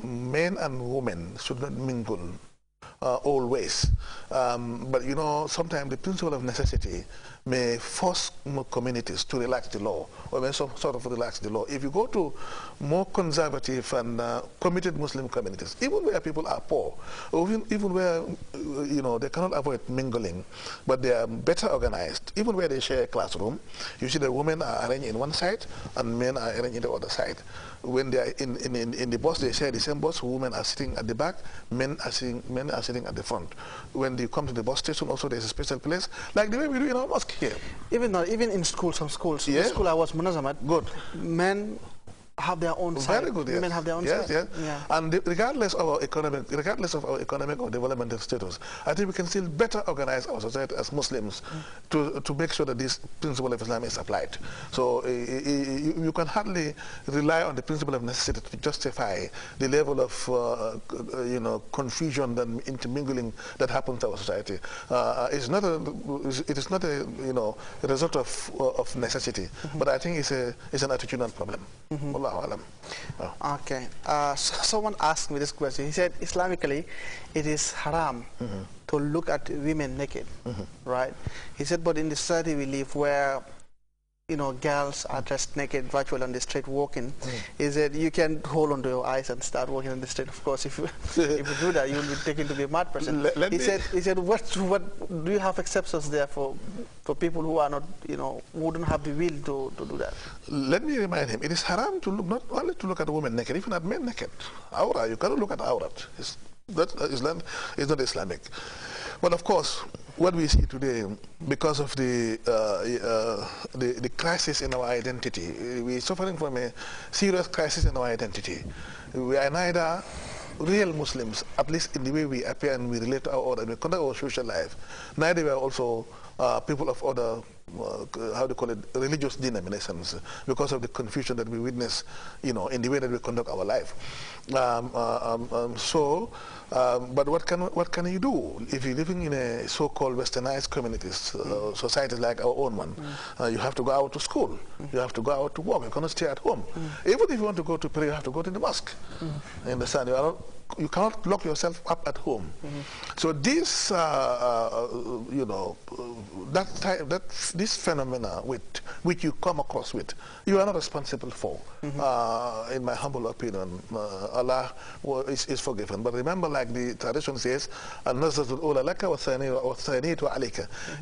men and women should not mingle always. But you know, sometimes the principle of necessity may force more communities to relax the law, or may sort of relax the law. If you go to more conservative and committed Muslim communities, even where people are poor, or even where you know they cannot avoid mingling, but they are better organized, even where they share a classroom, you see the women are arranged in one side and men are arranged in the other side. When they are in the bus, they share the same bus. Women are sitting at the back, men are sitting at the front. When they come to the bus station, also there's a special place, like the way we do in our mosque here. Even in schools, some schools. Yeah. The school I was Munazamat, good. Men have their own side. Very good, yes. Women have their own yes, side. Yes. Yeah. And regardless of our economic or developmental status, I think we can still better organize our society as Muslims to make sure that this principle of Islam is applied. So you can hardly rely on the principle of necessity to justify the level of you know, confusion and intermingling that happens in our society. It is not a you know, a result of necessity, but I think it's an attitudinal problem. Okay. Someone asked me this question. He said, Islamically, it is haram to look at women naked, right? He said, but in the society we live where, you know, girls are dressed naked virtually on the street walking, he said, you can hold onto your eyes and start walking on the street. Of course, if you do that, you will be taken to be a mad person. He said, what do you have exceptions there for people who are not, you know, who don't have the will to do that? Let me remind him, it is haram to look, not only to look at women naked, even at men naked. Awra, you cannot look at awrat. Islam is not Islamic. But of course, what we see today, because of the crisis in our identity, we are suffering from a serious crisis in our identity. We are neither real Muslims, at least in the way we appear and we relate to our order, we conduct our social life. Neither we are also people of other, how do you call it, religious denominations, because of the confusion that we witness, you know, in the way that we conduct our life. But what can you do if you're living in a so-called westernized communities, societies like our own one? You have to go out to school. You have to go out to work. You cannot stay at home. Even if you want to go to pray, you have to go to the mosque. You understand? You cannot lock yourself up at home. So this, you know, this phenomena which you come across with, you are not responsible for. In my humble opinion, Allah is forgiven. But remember, like the tradition says,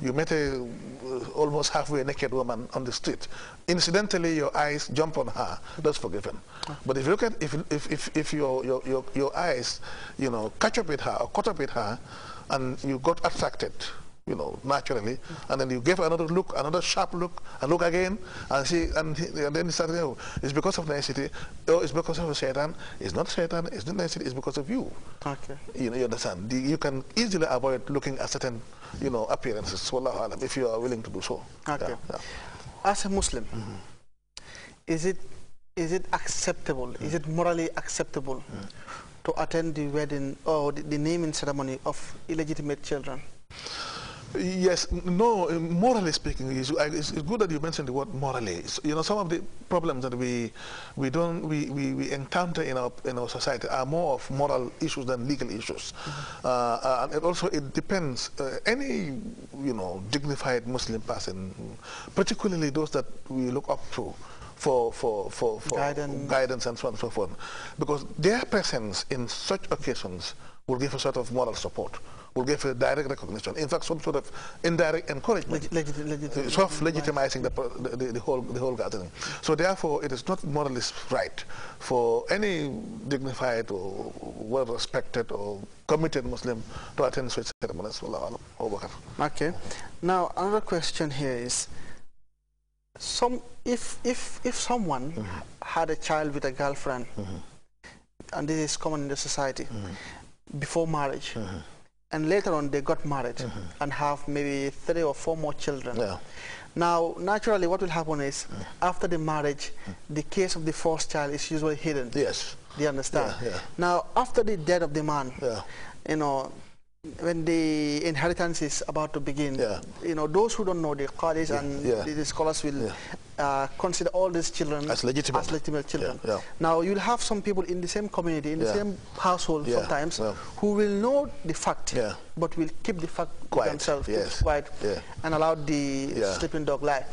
you met a almost halfway naked woman on the street. Incidentally, your eyes jump on her. That's forgiven. But if you look at if your eyes, you know, catch up with her or caught up with her, and you got attracted, you know, naturally, and then you gave another look, another sharp look, and look again, and then you started, oh, it's because of necessity, or it's because of Shaitan. It's not Shaitan, it's not necessity, it's because of you. Okay. You know, you understand? You can easily avoid looking at certain, you know, appearances, wallahu alam, if you are willing to do so. Okay. Yeah. As a Muslim, is it acceptable, is it morally acceptable to attend the wedding or the naming ceremony of illegitimate children? Yes, no, morally speaking, it's good that you mentioned the word morally. You know, some of the problems that we encounter in our society are more of moral issues than legal issues. And also it depends, any, you know, dignified Muslim person, particularly those that we look up to for guidance and so on and so forth, because their presence in such occasions will give a sort of moral support, will give a direct recognition, in fact some sort of indirect encouragement, sort of legitimizing the whole gathering. So therefore it is not morally right for any dignified or well-respected or committed Muslim to attend such ceremonies. Okay. Now another question here is, if someone had a child with a girlfriend, and this is common in the society, before marriage, and later on they got married and have maybe 3 or 4 more children. Yeah. Now, naturally, what will happen is, after the marriage, the case of the first child is usually hidden. Yes. Do you understand? Yeah, yeah. Now, after the death of the man, you know, when the inheritance is about to begin, you know, those who don't know, the Qadis and the scholars will consider all these children as legitimate children. Yeah. Now you'll have some people in the same community, in the same household sometimes, who will know the fact, but will keep the fact quiet. themselves quiet and allow the sleeping dog lie.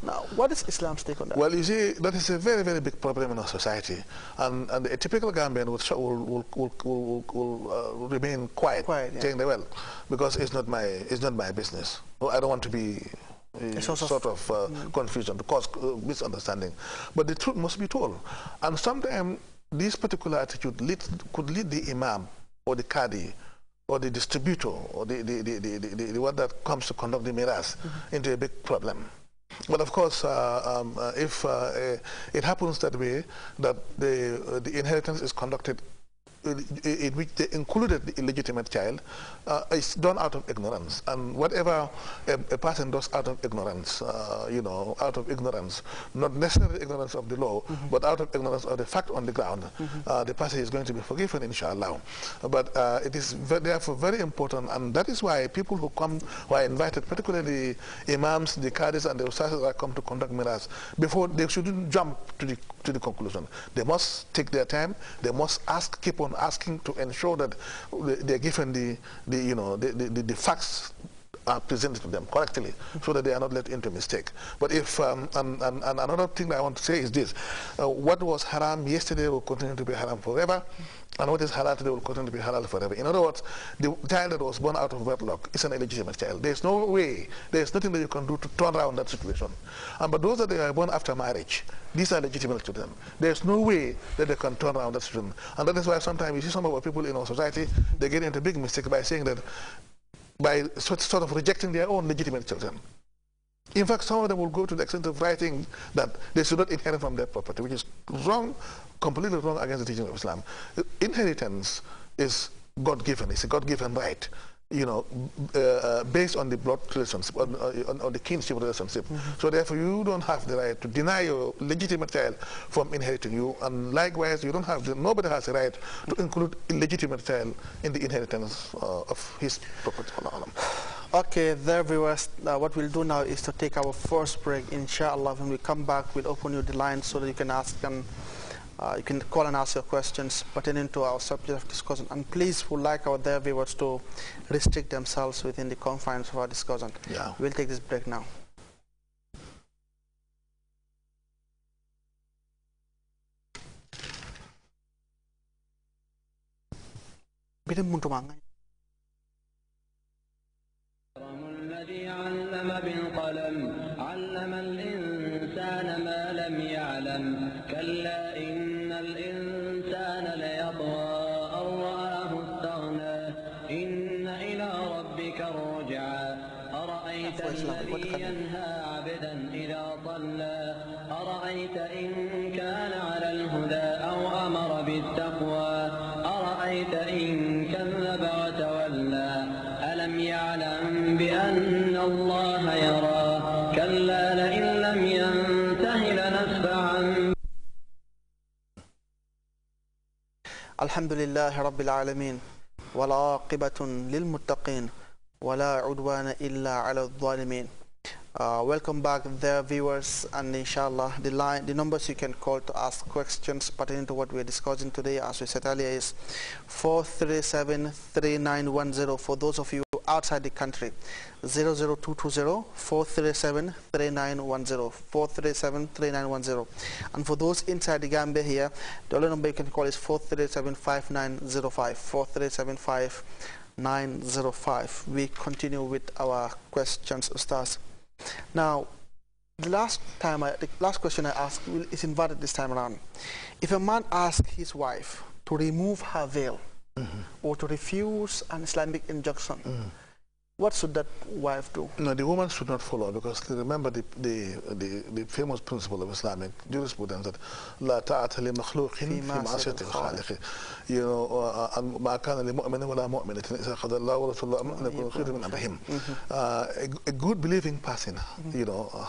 Now, what is Islam's take on that? Well, you see, that is a very, very big problem in our society, and a typical Gambian will remain quiet, saying, well, because it's not my business. Well, I don't want to be sort of confusion, to cause misunderstanding. But the truth must be told. And sometimes this particular attitude could lead the imam or the qadi or the distributor or the one that comes to conduct the miras into a big problem. But of course, if it happens that way, that the inheritance is conducted in which they included the illegitimate child, is done out of ignorance. And whatever a person does out of ignorance, out of ignorance, not necessarily ignorance of the law, but out of ignorance of the fact on the ground, the person is going to be forgiven, inshallah. But it is therefore very important, and that is why people who come, who are invited, particularly imams, the qadis, and the ustazs that come to conduct miras, before they shouldn't jump to the conclusion. They must take their time. They must ask, keep on asking, to ensure that they're given the facts are presented to them correctly, so that they are not led into mistake. But if and another thing that I want to say is this: what was haram yesterday will continue to be haram forever, and what is halal today will continue to be halal forever. In other words, the child that was born out of wedlock is an illegitimate child. There's no way, there's nothing that you can do to turn around that situation. But those that are born after marriage, these are legitimate children. There's no way that they can turn around that situation. And that is why sometimes you see some of our people in our society, they get into big mistake by saying that, by sort of rejecting their own legitimate children. In fact, some of them will go to the extent of writing that they should not inherit from their property, which is wrong, completely wrong against the teaching of Islam. Inheritance is God-given. It's a God-given right, based on the blood relationship, on the kinship relationship. So therefore, you don't have the right to deny your legitimate child from inheriting you, and likewise, nobody has the right to include illegitimate child in the inheritance of his property. Okay, there viewers, what we'll do now is to take our first break. Inshallah, when we come back, we'll open you the line so that you can ask them. You can call and ask your questions pertaining to our subject of discussion. And please, would like our dear viewers to restrict themselves within the confines of our discussion. We'll take this break now. الذي علم بالقلم علم الإنسان ما لم يعلم كلا إن الإنسان ليطغى أن رآه استغنى إن إلى ربك الرجعى أرأيت الذي ينهى عبدا إذا صلى أرأيت إن كان على الهدى أو أمر بالتقوى أرأيت إن كذب وتولى ألم يعلم بأن الله يرى كلا لئن لم ينته لنسفعا. الحمد لله رب العالمين والعاقبة للمتقين ولا عدوان إلا على الظالمين. Welcome back there viewers, and inshallah the numbers you can call to ask questions pertaining to what we are discussing today, as we said earlier, is 437-3910 for those of you outside the country, 00220-437-3910, 437-3910, and for those inside the Gambia here, the only number you can call is 437-5905, 437-5905. We continue with our questions, Ustaz. Now, the last question I asked is inverted this time around. If a man asks his wife to remove her veil or to refuse an Islamic injunction, what should that wife do? No, the woman should not follow, because remember the famous principle of Islamic jurisprudence that la ta'ata li makhluqin fi ma'asiyati al-khaliq. Ma kana li mu'minin wa la mu'minatin idha qada Allahu wa rasuluhu amran an yakuna khayran min amrihim. A good believing person,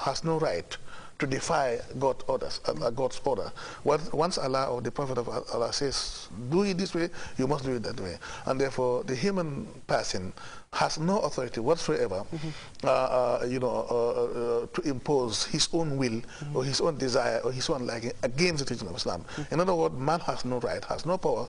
has no right to defy God's orders, God's order. Once Allah or the Prophet of Allah says, do it this way, you must do it that way. And therefore, the human person has no authority whatsoever, to impose his own will or his own desire or his own liking against the teaching of Islam. In other words, man has no right, has no power